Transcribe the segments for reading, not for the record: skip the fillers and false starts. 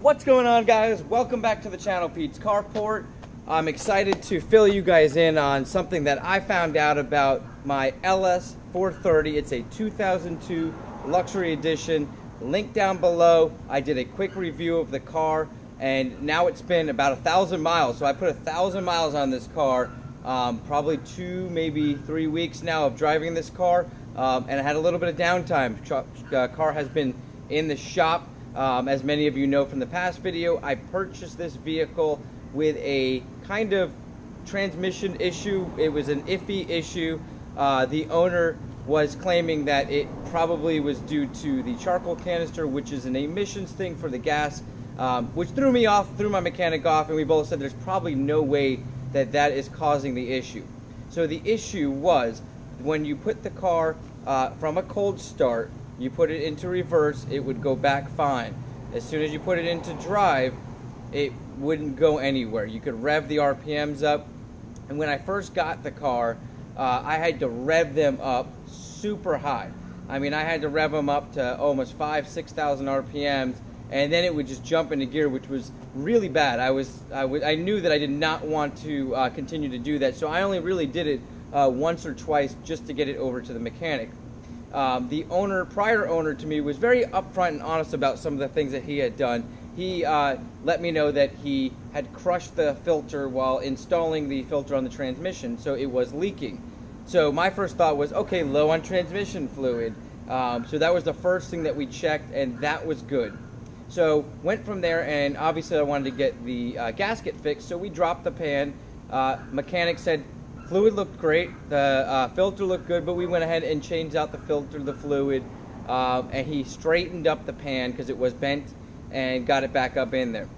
What's going on, guys? Welcome back to the channel, Pete's Carport. I'm excited to fill you guys in on something that I found out about my LS430. It's a 2002 luxury edition. Link down below. I did a quick review of the car, and now it's been about 1,000 miles. So I put 1,000 miles on this car, probably 2, maybe 3 weeks now of driving this car, and I had a little bit of downtime. Car has been in the shop. As many of you know from the past video, I purchased this vehicle with a kind of transmission issue. It was an iffy issue. The owner was claiming that it probably was due to the charcoal canister, which is an emissions thing for the gas, which threw me off, threw my mechanic off, and we both said there's probably no way that that is causing the issue. So the issue was when you put the car from a cold start, you put it into reverse, it would go back fine. As soon as you put it into drive, it wouldn't go anywhere. You could rev the RPMs up, and when I first got the car, I had to rev them up super high. I mean, I had to rev them up to almost 6,000 RPMs, and then it would just jump into gear, which was really bad. I knew that I did not want to continue to do that, so I only really did it once or twice just to get it over to the mechanic. The prior owner to me, was very upfront and honest about some of the things that he had done. He let me know that he had crushed the filter while installing the filter on the transmission, so it was leaking. So my first thought was, okay, low on transmission fluid. So that was the first thing that we checked, and that was good. So went from there, and obviously I wanted to get the gasket fixed, so we dropped the pan. Mechanic said, fluid looked great, the filter looked good, but we went ahead and changed out the filter, the fluid, and he straightened up the pan because it was bent and got it back up in there.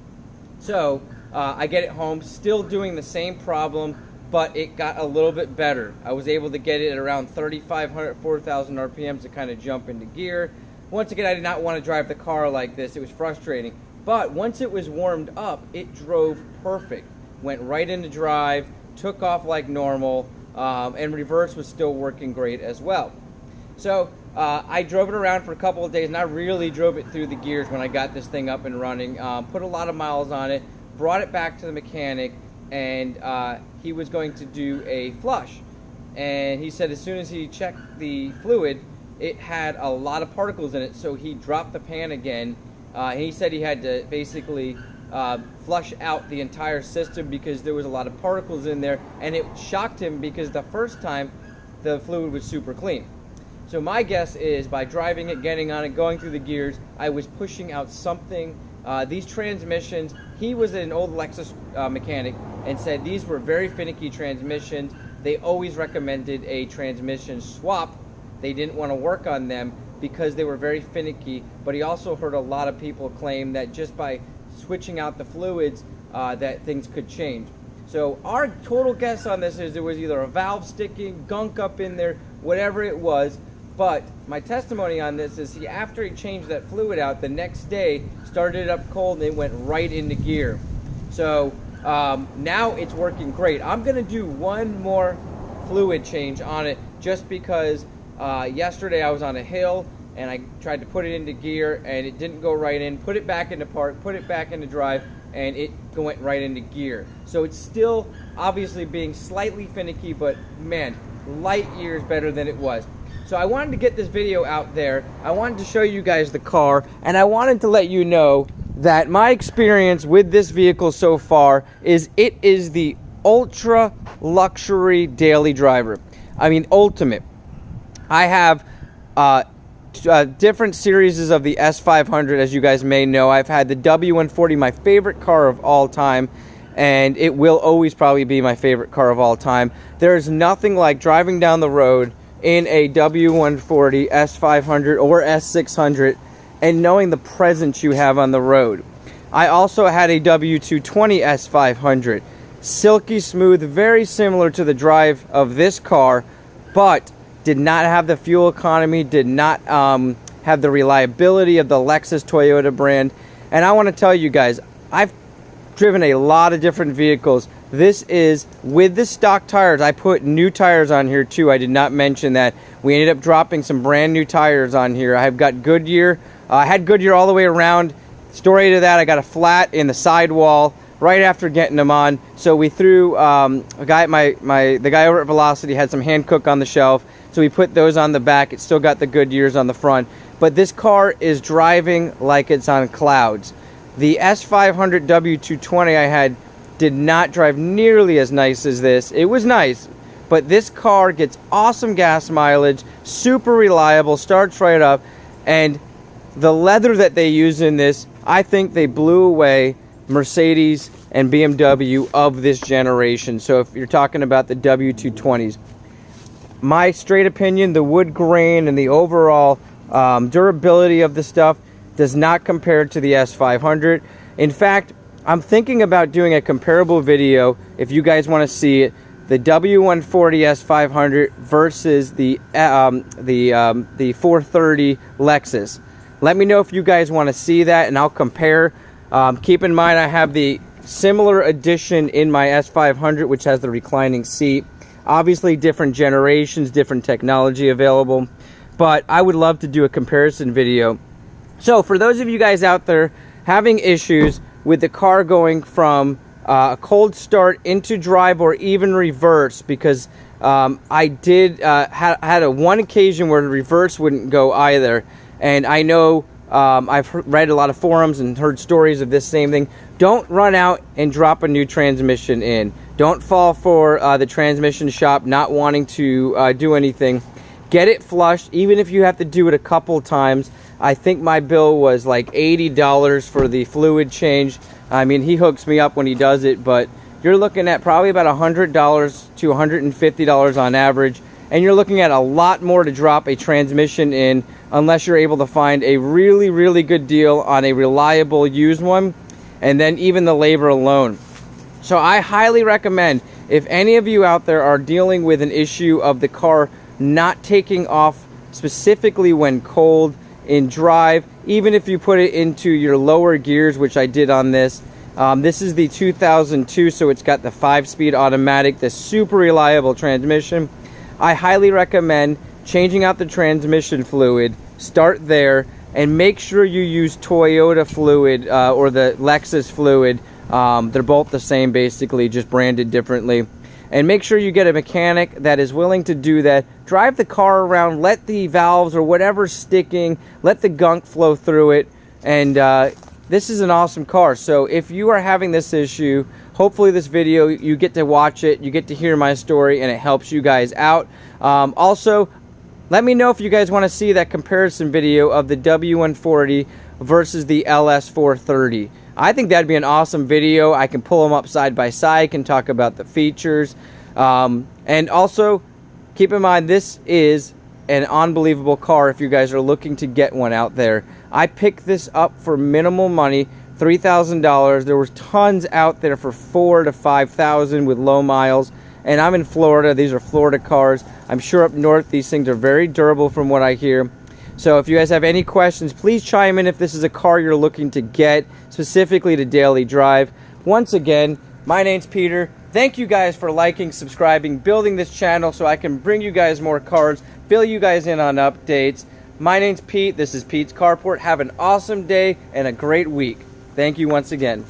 So I get it home, still doing the same problem, but it got a little bit better. I was able to get it at around 3,500, 4,000 RPMs to kind of jump into gear. Once again, I did not want to drive the car like this. It was frustrating. But once it was warmed up, it drove perfect. Went right into drive, took off like normal, and reverse was still working great as well. So I drove it around for a couple of days, and I really drove it through the gears when I got this thing up and running. Put a lot of miles on it, brought it back to the mechanic, and he was going to do a flush. And he said as soon as he checked the fluid, it had a lot of particles in it, so he dropped the pan again. And he said he had to basically flush out the entire system because there was a lot of particles in there, and it shocked him because the first time the fluid was super clean. So my guess is by driving it, getting on it, going through the gears, I was pushing out something. These transmissions, he was an old Lexus mechanic and said these were very finicky transmissions. They always recommended a transmission swap. They didn't want to work on them because they were very finicky, but he also heard a lot of people claim that just by switching out the fluids that things could change. So our total guess on this is it was either a valve sticking, gunk up in there, whatever it was. But my testimony on this is after he changed that fluid out, the next day started it up cold and it went right into gear. So now it's working great. I'm gonna do one more fluid change on it just because yesterday I was on a hill and I tried to put it into gear and it didn't go right in, put it back into park, put it back into drive, and it went right into gear. So it's still obviously being slightly finicky, but man, light years better than it was. So I wanted to get this video out there. I wanted to show you guys the car, and I wanted to let you know that my experience with this vehicle so far is it is the ultra luxury daily driver. I mean, ultimate. I have different series of the S500, as you guys may know. I've had the W140, my favorite car of all time, and it will always probably be my favorite car of all time. There's nothing like driving down the road in a W140, S500, or S600 and knowing the presence you have on the road. I also had a W220 S500. Silky smooth, very similar to the drive of this car, but did not have the fuel economy, did not have the reliability of the Lexus Toyota brand. And I want to tell you guys, I've driven a lot of different vehicles. This is with the stock tires. I put new tires on here too. I did not mention that. We ended up dropping some brand new tires on here. I've got Goodyear. I had Goodyear all the way around. Story to that, I got a flat in the sidewall right after getting them on. So we threw the guy over at Velocity had some hand cook on the shelf, so we put those on the back. It's still got the Goodyears on the front, but this car is driving like it's on clouds. The S500 W220 I had did not drive nearly as nice as this. It was nice, but this car gets awesome gas mileage, super reliable, starts right up, and the leather that they use in this, I think they blew away Mercedes and BMW of this generation. So if you're talking about the W220s, my straight opinion, the wood grain and the overall durability of the stuff does not compare to the S500. In fact, I'm thinking about doing a comparable video, if you guys want to see it, the W140 S500 versus the 430 Lexus. Let me know if you guys want to see that, and I'll compare. Keep in mind, I have the similar addition in my S500, which has the reclining seat. Obviously, different generations, different technology available, but I would love to do a comparison video. So for those of you guys out there having issues with the car going from a cold start into drive or even reverse, because I did had a one occasion where the reverse wouldn't go either, and I know I've read a lot of forums and heard stories of this same thing. Don't run out and drop a new transmission in. Don't fall for the transmission shop not wanting to do anything. Get it flushed, even if you have to do it a couple times. I think my bill was like $80 for the fluid change. I mean, he hooks me up when he does it, but you're looking at probably about $100 to $150 on average, and you're looking at a lot more to drop a transmission in unless you're able to find a really, really good deal on a reliable used one, and then even the labor alone. So I highly recommend, if any of you out there are dealing with an issue of the car not taking off specifically when cold in drive, even if you put it into your lower gears, which I did on this. This is the 2002, so it's got the 5-speed automatic, the super reliable transmission. I highly recommend changing out the transmission fluid. Start there, and make sure you use Toyota fluid or the Lexus fluid. They're both the same, basically, just branded differently. And make sure you get a mechanic that is willing to do that. Drive the car around, let the valves or whatever's sticking, let the gunk flow through it, and this is an awesome car. So if you are having this issue, hopefully this video, you get to watch it, you get to hear my story, and it helps you guys out. Also, let me know if you guys want to see that comparison video of the W140 versus the LS430. I think that'd be an awesome video. I can pull them up side by side, can talk about the features. And also, keep in mind, this is an unbelievable car if you guys are looking to get one out there. I picked this up for minimal money, $3,000. There was tons out there for $4,000 to $5,000 with low miles. And I'm in Florida. These are Florida cars. I'm sure up north these things are very durable from what I hear. So if you guys have any questions, please chime in if this is a car you're looking to get, specifically to daily drive. Once again, my name's Peter. Thank you guys for liking, subscribing, building this channel so I can bring you guys more cars, fill you guys in on updates. My name's Pete. This is Pete's Carport. Have an awesome day and a great week. Thank you once again.